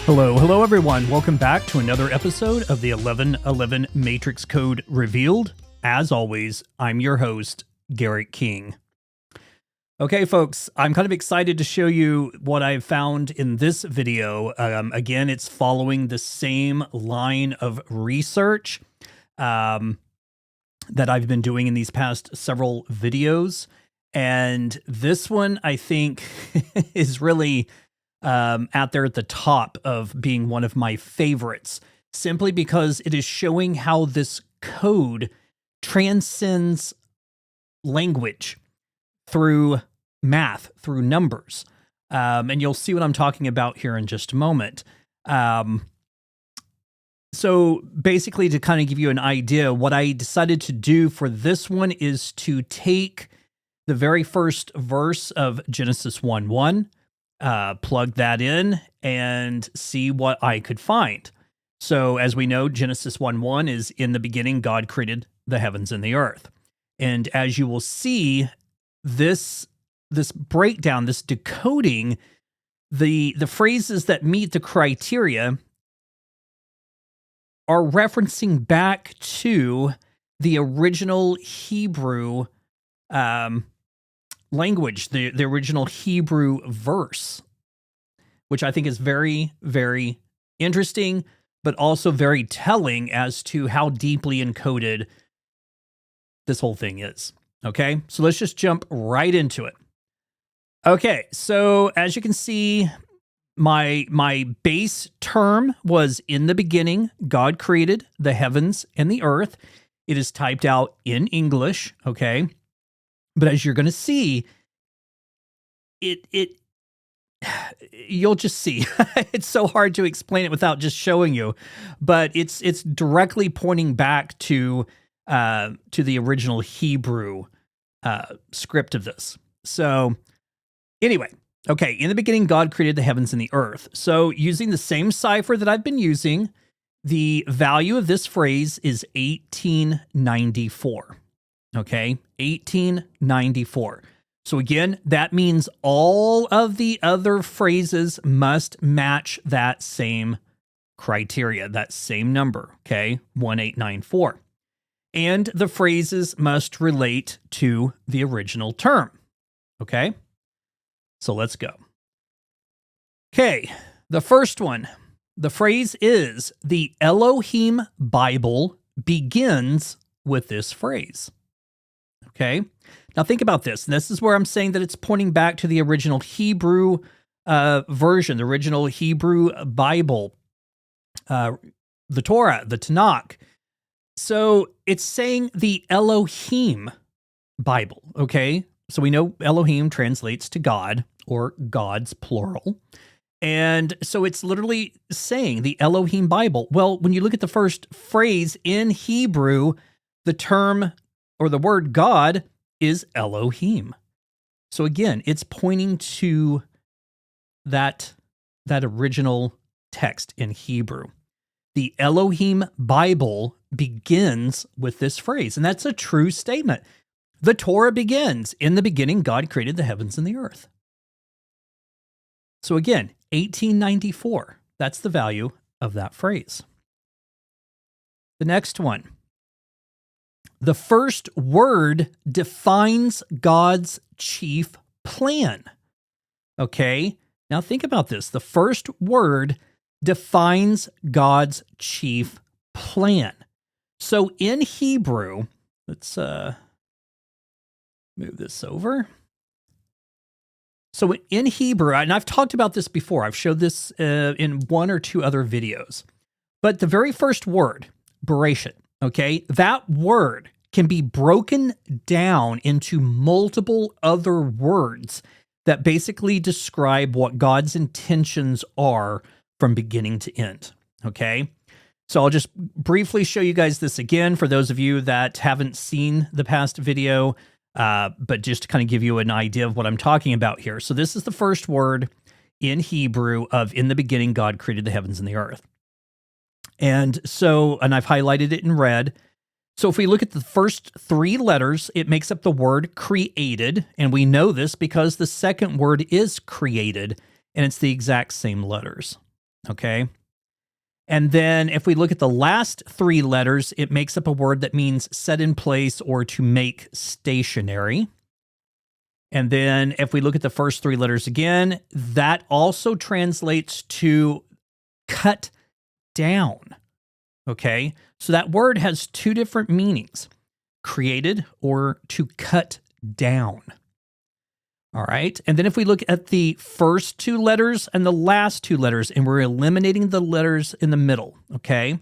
Hello everyone. Welcome back to another episode of the 1111 Matrix Code Revealed. As always, I'm your host, Garrett King. Okay, folks, I'm kind of excited to show you what I've found in this video. Again, it's following the same line of research that I've been doing in these past several videos. And this one, I think, is really out there at the top of being one of my favorites, simply because it is showing how this code transcends language through math, through numbers. And you'll see what I'm talking about here in just a moment. So basically, to kind of give you an idea, what I decided to do for this one is to take the very first verse of Genesis 1:1, plug that in and see what I could find. So as we know, Genesis 1:1 is, in the beginning, God created the heavens and the earth. And as you will see, this breakdown, this decoding, the phrases that meet the criteria are referencing back to the original Hebrew language, the original Hebrew verse, which I think is very, very interesting, but also very telling as to how deeply encoded this whole thing is. Okay, so let's just jump right into it. Okay, so as you can see, my base term was, in the beginning, God created the heavens and the earth. It is typed out in English, okay? But as you're going to see, you'll just see. It's so hard to explain it without just showing you, but it's directly pointing back to the original Hebrew script of this. So anyway, okay, in the beginning, God created the heavens and the earth. So using the same cipher that I've been using, the value of this phrase is 1894. Okay, 1894. So again, that means all of the other phrases must match that same criteria, that same number, okay, 1894. And the phrases must relate to the original term, okay? So let's go. Okay, the first one, the phrase is, the Elohim Bible begins with this phrase. Okay, now think about this. This is where I'm saying that it's pointing back to the original Hebrew version, the original Hebrew Bible, the Torah, the Tanakh. So it's saying the Elohim Bible, okay? So we know Elohim translates to God, or gods, plural. And so it's literally saying the Elohim Bible. Well, when you look at the first phrase in Hebrew, the term or the word God is Elohim. So again, it's pointing to that original text in Hebrew. The Elohim Bible begins with this phrase, and that's a true statement. The Torah begins, in the beginning, God created the heavens and the earth. So again, 1894, that's the value of that phrase. The next one. The first word defines God's chief plan. Okay, now think about this. The first word defines God's chief plan. So in Hebrew, let's move this over. So in Hebrew, and I've talked about this before, I've showed this in one or two other videos, but the very first word, Bereshit, okay, that word can be broken down into multiple other words that basically describe what God's intentions are from beginning to end. Okay. So I'll just briefly show you guys this again for those of you that haven't seen the past video, but just to kind of give you an idea of what I'm talking about here. So this is the first word in Hebrew of in the beginning, God created the heavens and the earth. And I've highlighted it in red. So if we look at the first three letters, it makes up the word created. And we know this because the second word is created, and it's the exact same letters. Okay. And then if we look at the last three letters, it makes up a word that means set in place or to make stationary. And then if we look at the first three letters again, that also translates to cut down. Okay, so that word has two different meanings: created or to cut down. All right, and then if we look at the first two letters and the last two letters, and we're eliminating the letters in the middle, okay?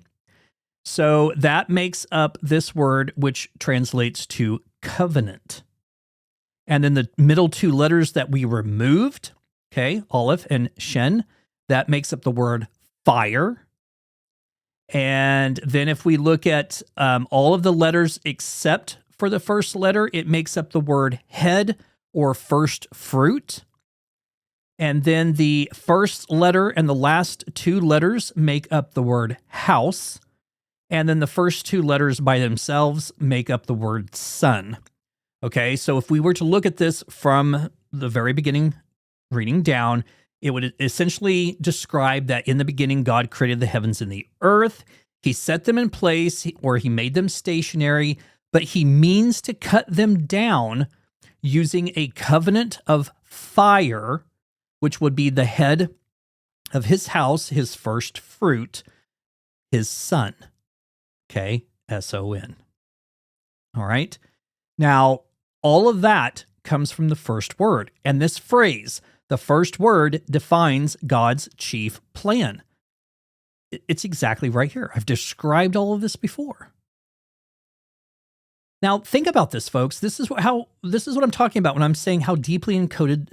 So that makes up this word, which translates to covenant. And then the middle two letters that we removed, okay, Aleph and Shen, that makes up the word fire. And then if we look at all of the letters except for the first letter, it makes up the word head or first fruit. And then the first letter and the last two letters make up the word house. And then the first two letters by themselves make up the word sun. Okay, so if we were to look at this from the very beginning, reading down, it would essentially describe that in the beginning, God created the heavens and the earth. He set them in place, or he made them stationary, but he means to cut them down using a covenant of fire, which would be the head of his house, his first fruit, his son. Okay, S-O-N. All right. Now, all of that comes from the first word. And this phrase, the first word, defines God's chief plan. It's exactly right here. I've described all of this before. Now, think about this, folks. This is what I'm talking about when I'm saying how deeply encoded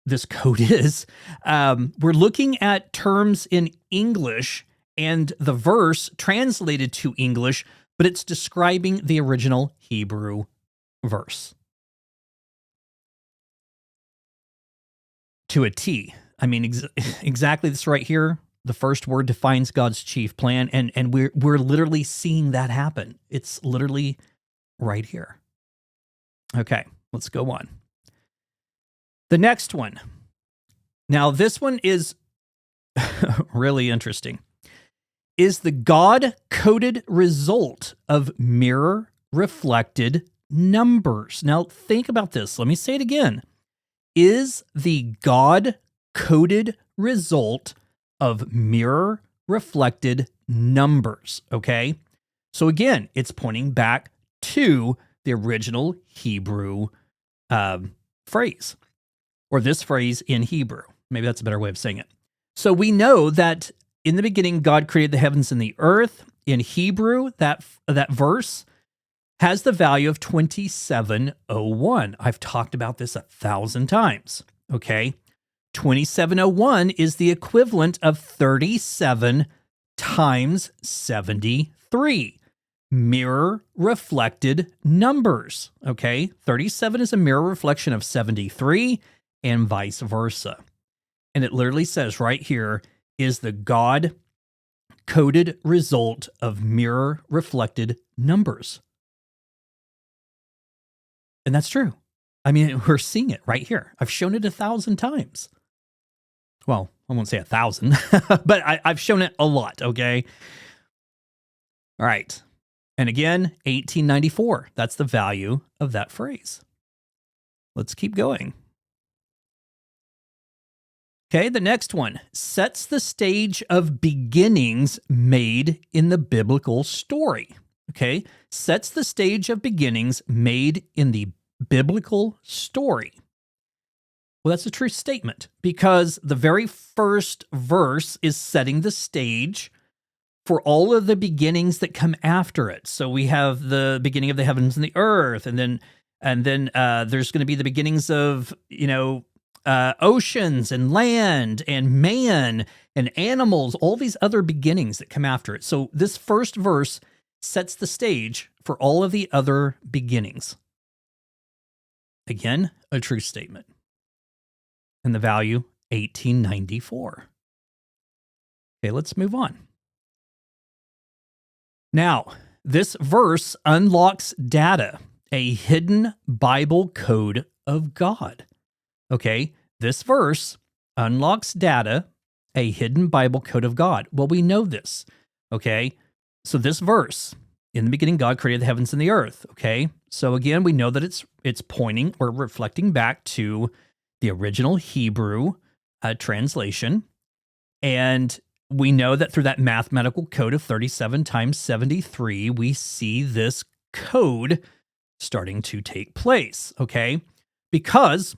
this code is. We're looking at terms in English and the verse translated to English, but it's describing the original Hebrew verse to a T. I mean, exactly this right here. The first word defines God's chief plan, and we're literally seeing that happen. It's literally right here. Okay, let's go on. The next one. Now, this one is really interesting. Is the God-coded result of mirror-reflected numbers. Now, think about this. Let me say it again. Is the God-coded result of mirror-reflected numbers, okay? So again, it's pointing back to the original Hebrew phrase, or this phrase in Hebrew. Maybe that's a better way of saying it. So we know that in the beginning, God created the heavens and the earth. In Hebrew, that verse has the value of 2701. I've talked about this 1,000 times, okay? 2701 is the equivalent of 37 times 73. Mirror reflected numbers, okay? 37 is a mirror reflection of 73 and vice versa. And it literally says right here is the God-coded result of mirror reflected numbers. And that's true. I mean, we're seeing it right here. I've shown it 1,000 times. Well, I won't say 1,000, but I've shown it a lot, okay? All right. And again, 1894. That's the value of that phrase. Let's keep going. Okay, the next one sets the stage of beginnings made in the biblical story. Okay, sets the stage of beginnings made in the biblical story. Well, that's a true statement because the very first verse is setting the stage for all of the beginnings that come after it. So we have the beginning of the heavens and the earth, and then there's going to be the beginnings of, oceans and land and man and animals, all these other beginnings that come after it. So this first verse sets the stage for all of the other beginnings. Again, a true statement. And the value, 1894. Okay, let's move on. Now, this verse unlocks data, a hidden Bible code of God. Okay, this verse unlocks data, a hidden Bible code of God. Well, we know this. Okay, so this verse, in the beginning, God created the heavens and the earth. Okay, so again, we know that it's pointing or reflecting back to the original Hebrew translation. And we know that through that mathematical code of 37 times 73, we see this code starting to take place, okay? Because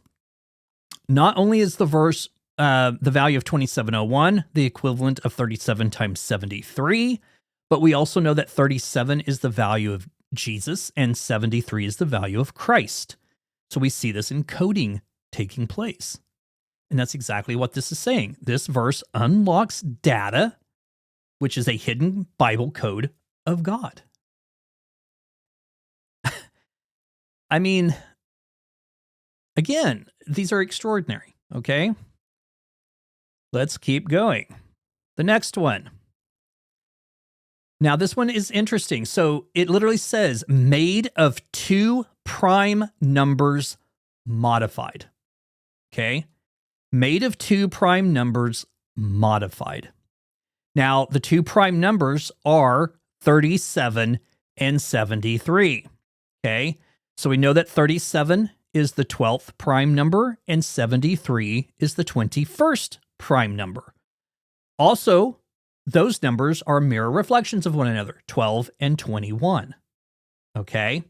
not only is the verse, the value of 2701, the equivalent of 37 times 73, but we also know that 37 is the value of Jesus and 73 is the value of Christ. So we see this encoding taking place. And that's exactly what this is saying. This verse unlocks data, which is a hidden Bible code of God. I mean, again, these are extraordinary, okay? Let's keep going. The next one. Now, this one is interesting. So it literally says, made of two prime numbers modified. Okay? Made of two prime numbers modified. Now, the two prime numbers are 37 and 73. Okay? So we know that 37 is the 12th prime number and 73 is the 21st prime number. Also, those numbers are mirror reflections of one another, 12 and 21. Okay?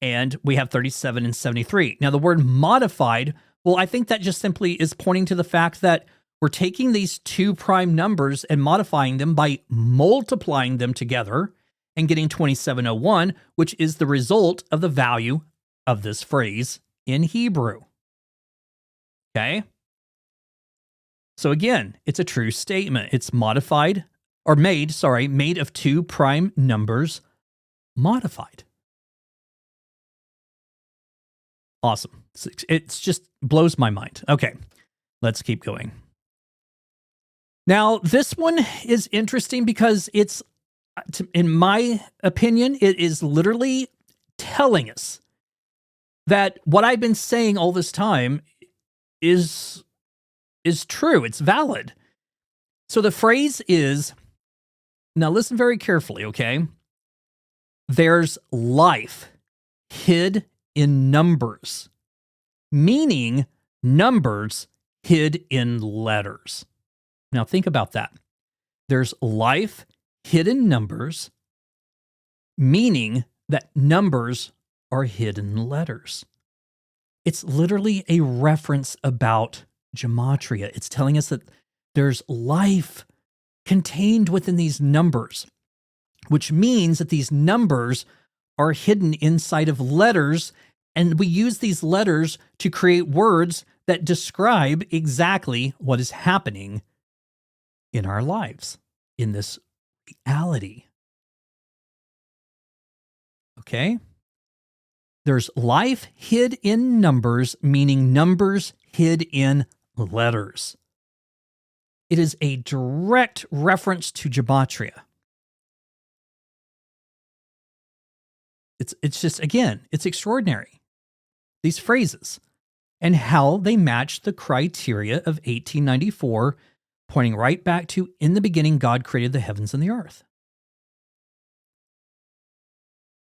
And we have 37 and 73. Now, the word modified, well, I think that just simply is pointing to the fact that we're taking these two prime numbers and modifying them by multiplying them together and getting 2701, which is the result of the value of this phrase in Hebrew. Okay? So again, it's a true statement. It's modified, or made of two prime numbers modified. Awesome. It's just blows my mind. Okay, let's keep going. Now, this one is interesting because it's, in my opinion, it is literally telling us that what I've been saying all this time is true. It's valid. So the phrase is, now listen very carefully, okay? There's life hid in numbers, meaning numbers hid in letters. Now think about that. There's life hid in numbers, meaning that numbers are hidden letters. It's literally a reference about gematria. It's telling us that there's life contained within these numbers, which means that these numbers are hidden inside of letters, and we use these letters to create words that describe exactly what is happening in our lives, in this reality. Okay? There's life hid in numbers, meaning numbers hid in letters. It is a direct reference to gematria. It's just, again, it's extraordinary. These phrases and how they match the criteria of 1894, pointing right back to, in the beginning, God created the heavens and the earth.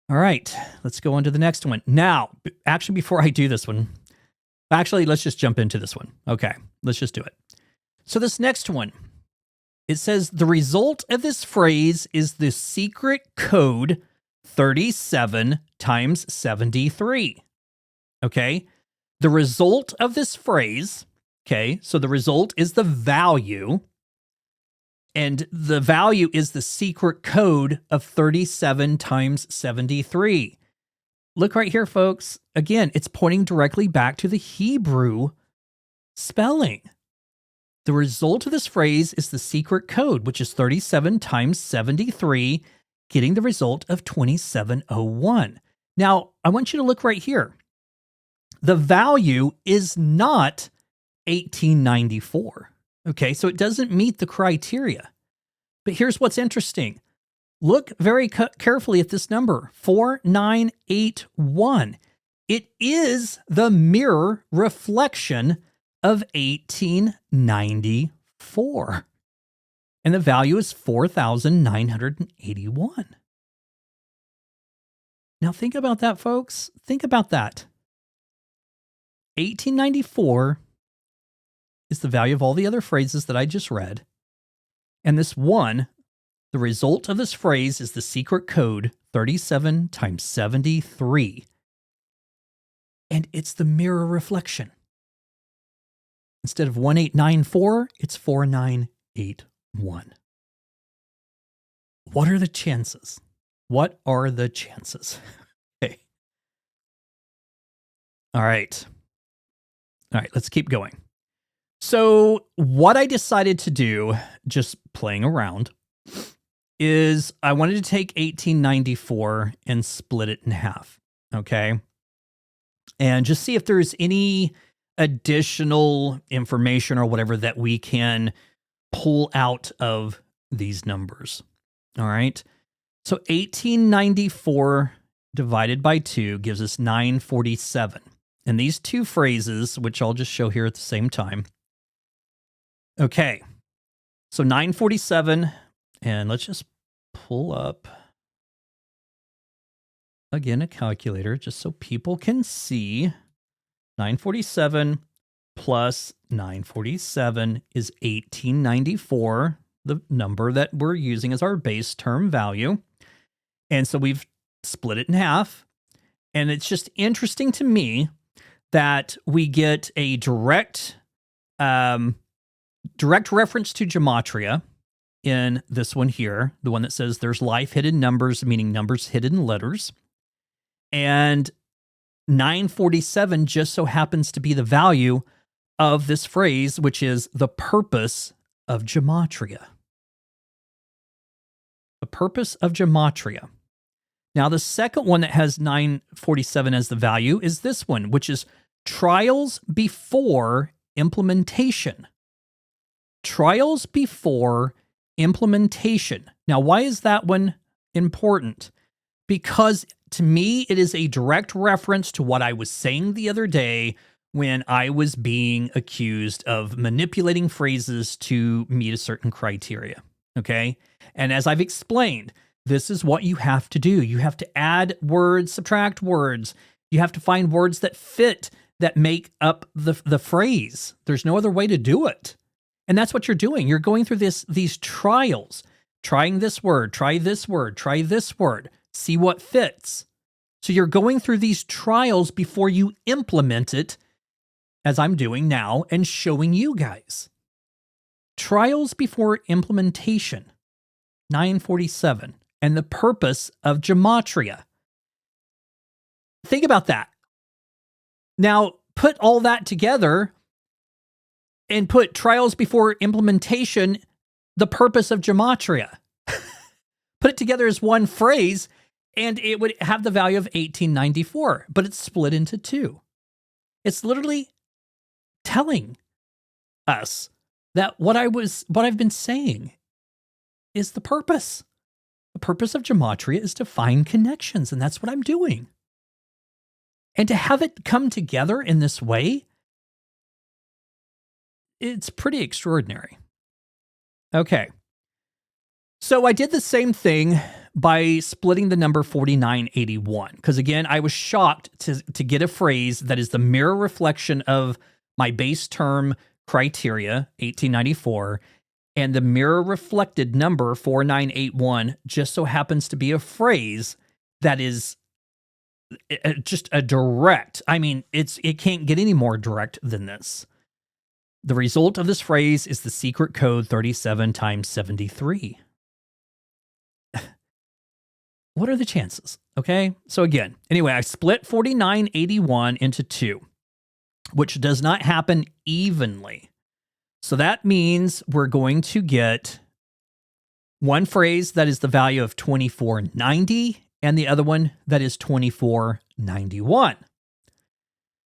All right, let's go on to the next one. Now, actually, before I do this one, let's just jump into this one. Okay, let's just do it. So this next one, it says the result of this phrase is the secret code 37 times 73. Okay, the result of this phrase, okay, so the result is the value, and the value is the secret code of 37 times 73. Look right here, folks. Again, it's pointing directly back to the Hebrew spelling. The result of this phrase is the secret code, which is 37 times 73, getting the result of 2701. Now, I want you to look right here. The value is not 1894. Okay, so it doesn't meet the criteria. But here's what's interesting. Look very carefully at this number, 4981. It is the mirror reflection of 1894. And the value is 4,981. Now think about that, folks. Think about that. 1894 is the value of all the other phrases that I just read. And this one, the result of this phrase is the secret code 37 times 73. And it's the mirror reflection. Instead of 1894, it's 4981. What are the chances? What are the chances? Okay. All right. All right, let's keep going. So what I decided to do, just playing around, is I wanted to take 1894 and split it in half. Okay. And just see if there's any additional information or whatever that we can pull out of these numbers. All right. So 1894 divided by 2 gives us 947. And these two phrases, which I'll just show here at the same time. Okay. So 947, and let's just pull up again a calculator just so people can see. 947 plus 947 is 1894, the number that we're using as our base term value. And so we've split it in half. And it's just interesting to me that we get a direct reference to gematria in this one here, the one that says there's life hidden numbers, meaning numbers hidden in letters. And 947 just so happens to be the value of this phrase, which is the purpose of gematria. The purpose of gematria. Now, the second one that has 947 as the value is this one, which is trials before implementation. Trials before implementation. Now, why is that one important? Because to me, it is a direct reference to what I was saying the other day when I was being accused of manipulating phrases to meet a certain criteria. Okay? And as I've explained, this is what you have to do. You have to add words, subtract words. You have to find words that fit, that make up the phrase. There's no other way to do it. And that's what you're doing. You're going through these trials, trying this word, try this word, try this word, see what fits. So you're going through these trials before you implement it, as I'm doing now and showing you guys. Trials before implementation, 947, and the purpose of gematria. Think about that. Now, put all that together and put trials before implementation, the purpose of gematria. Put it together as one phrase, and it would have the value of 1894, but it's split into two. It's literally telling us that what I've been saying is the purpose. The purpose of gematria is to find connections, and that's what I'm doing. And to have it come together in this way, it's pretty extraordinary. Okay. So I did the same thing by splitting the number 4981. Because again, I was shocked to get a phrase that is the mirror reflection of my base term criteria, 1894, and the mirror reflected number 4981 just so happens to be a phrase that is just a direct. I mean, it can't get any more direct than this. The result of this phrase is the secret code 37 times 73. What are the chances? Okay. So again, anyway, I split 4981 into two. which does not happen evenly. So that means we're going to get one phrase that is the value of 2490 and the other one that is 2491.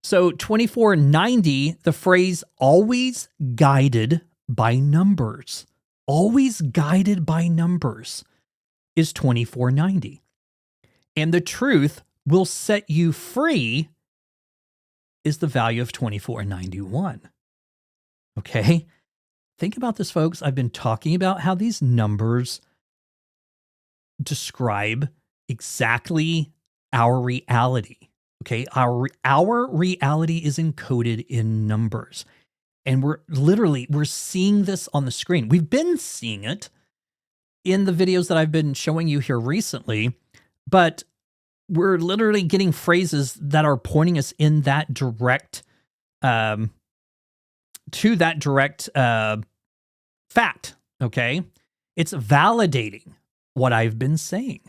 So 2490, the phrase always guided by numbers, always guided by numbers is 2490. And the truth will set you free is the value of 2491. Okay? Think about this, folks. I've been talking about how these numbers describe exactly our reality. Okay? Our reality is encoded in numbers. And we're seeing this on the screen. We've been seeing it in the videos that I've been showing you here recently, but we're literally getting phrases that are pointing us in that direct, to that direct fact, okay? It's validating what I've been saying.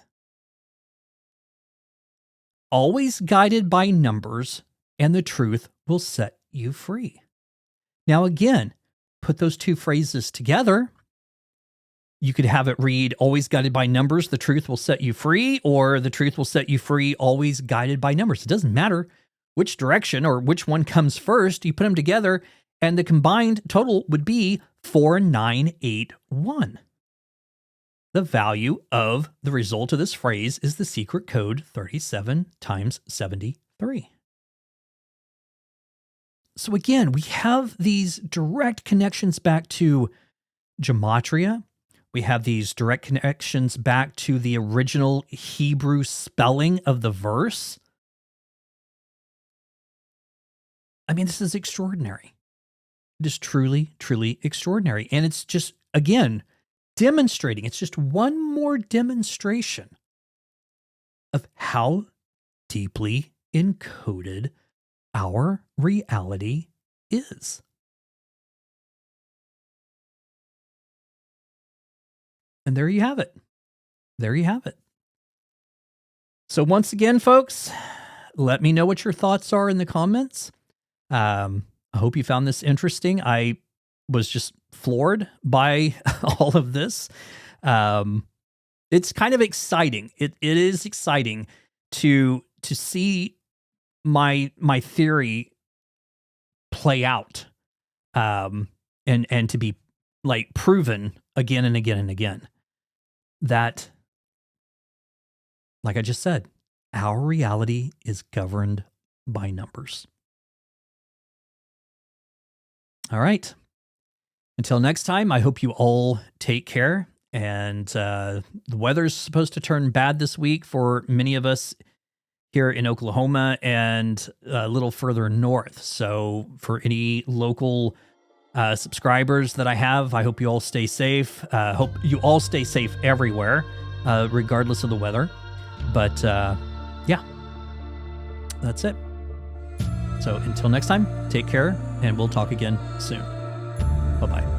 Always guided by numbers, and the truth will set you free. Now, again, put those two phrases together. You could have it read, always guided by numbers, the truth will set you free, or the truth will set you free, always guided by numbers. It doesn't matter which direction or which one comes first. You put them together, and the combined total would be 4981. The value of the result of this phrase is the secret code 37 times 73. So again, we have these direct connections back to gematria. We have these direct connections back to the original Hebrew spelling of the verse. I mean, this is extraordinary. It is truly, truly extraordinary. And it's just, again, demonstrating. It's just one more demonstration of how deeply encoded our reality is. And there you have it. There you have it. So once again, folks, let me know what your thoughts are in the comments. I hope you found this interesting. I was just floored by all of this. It's kind of exciting. It is exciting to see my theory play out, and to be like proven again and again and again that, like I just said, our reality is governed by numbers. All right. Until next time, I hope you all take care. And the weather's supposed to turn bad this week for many of us here in Oklahoma and a little further north. So for any local subscribers that I have, I hope you all stay safe. Hope you all stay safe everywhere, regardless of the weather. But yeah, that's it. So until next time, take care, and we'll talk again soon. Bye-bye.